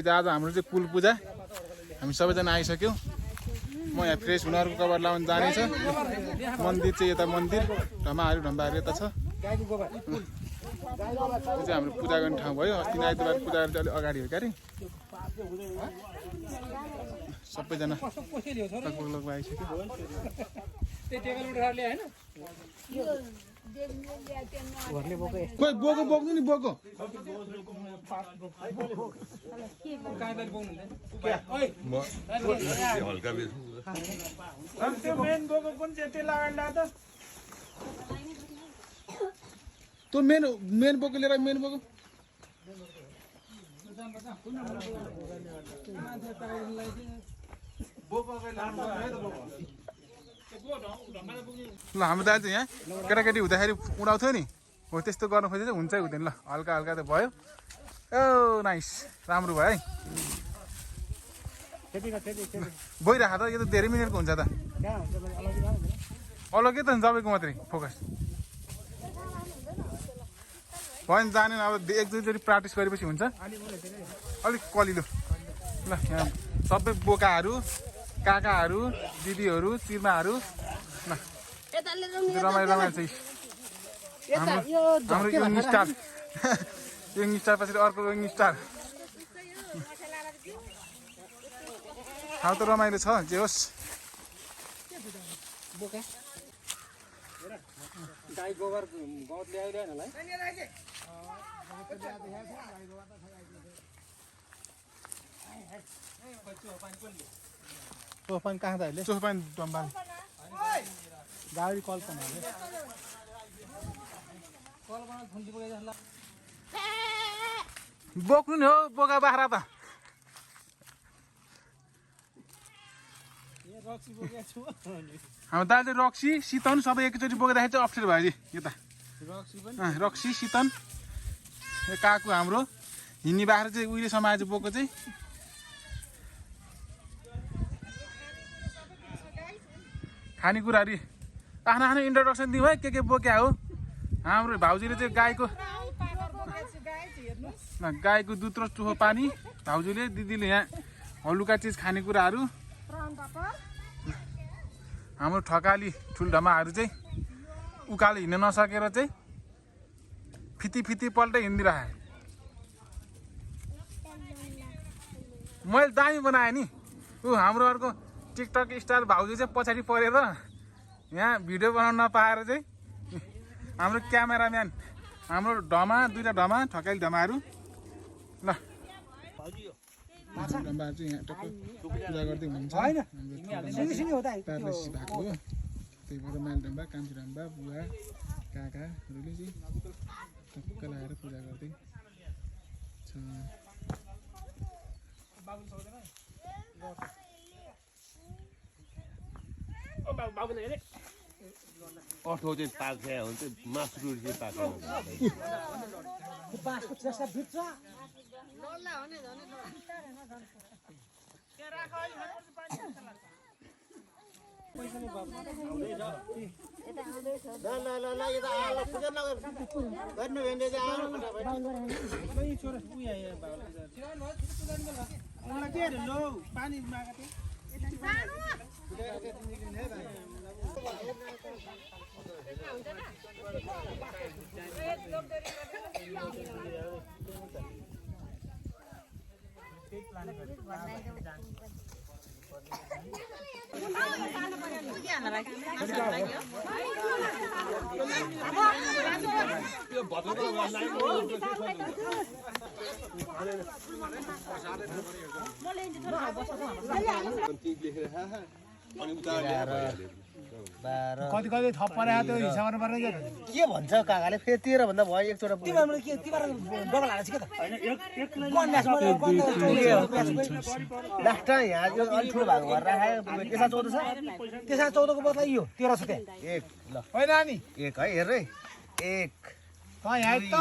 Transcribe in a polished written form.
आज हाम्रो चाहिँ कुल पूजा हामी सबैजना आइसक्यौँ। म यहाँ फ्रेस हुन अर्को कभर लाउन जानेछ। मन्दिर चाहिँ यता मन्दिर ढम्बाहरू यता छ। यो चाहिँ हाम्रो पूजा गर्ने ठाउँ भयो। अस्ति आइतबार पूजा गरेर चाहिँ अलिक अगाडि हो क्या अरे। सबैजना लगभग आइसक्यो। खोइ बोको बोक्नु नि बोको त्यो मेन बोको लिएर मेन बोको ल हाम्रो दाजु यहाँ केटाकेटी हुँदाखेरि उडाउँथ्यो नि हो त्यस्तो गर्नु खोजेको चाहिँ हुन्छ हुँदैन। ल हल्का हल्का त भयो। ओ नाइस राम्रो भयो है। बोइराख त यो त धेरै मिनटको हुन्छ त अलग्गै त तपाईँको मात्रै फोकस भयो नि जाने अब एक दुईचोटि प्र्याक्टिस गरेपछि हुन्छ अलिक कलिलो। ल यहाँ सबै बोकाहरू काकाहरू दिदीहरू चिर्माहरू ल रमाइलो रमाइलो छ। हाम्रो यङ स्टार यङ स्टार पछि अर्को यङ स्टार ठाउँ त रमाइलो छ जे होस्। गाई गोबर गौत ल्याइरहेन होला सोफान कहाँ त अहिले सोफान डम्बाल गाडी कल्पना बोक्नु नि हो बोका बाख्रा त हाम्रो दाजु रक्सी सितन सबै एकैचोटि बोक्दाखेरि चाहिँ अप्ठ्यारो भयो यता रक्सी सितन यो काकु हाम्रो हिँड्ने बाख्रा चाहिँ उहिलेसम्म आज बोको चाहिँ खानेकुराहरू आफ्नो आफ्नो इन्ट्रोडक्सन दिउँ है के बोक्या हो। हाम्रो भाउजूले चाहिँ गाईको दुध र चुखो पानी भाउजूले दिदीले यहाँ हलुका चिज खानेकुराहरू हाम्रो ठकाली ठुल्ढमाहरू चाहिँ उकालो हिँड्न नसकेर चाहिँ फिती पल्टै हिँडिदिरहे। मैले दामी बनाएँ नि ऊ हाम्रो अर्को टिकटक स्टार भाउजू चाहिँ पछाडि परेर यहाँ भिडियो बनाउन नपाएर चाहिँ हाम्रो क्यामेराम्यान हाम्रो ढमा दुईवटा ढमा ठकाली ढमाहरू ल ढम्बाहरू चाहिँ यहाँ टक्क पूजा गर्दै हुनुहुन्छ भएको हो। त्यही भएर माइल ढम्बा कान्छी ढम्बा बुवा काकाहरूले चाहिँ टक्क लगाएर पूजा गर्दै छ। अठो चाहिँ पाक्छ हुन्छ मासु चाहिँ पाक्छ कति कति थप परेको त्यो हिसाब गर्नु पर्ने के भन्छ काकाले फेरि 13 भन्दा भयो एकचोटि लास्ट यहाँ अलिक ठुलो भएको भएर राखेको त्यसमा 14 छ त्यसमा 14 को बदला यो 13 छ त्यहाँ एक ल होइन नि एक है हेर है एक त यहाँ त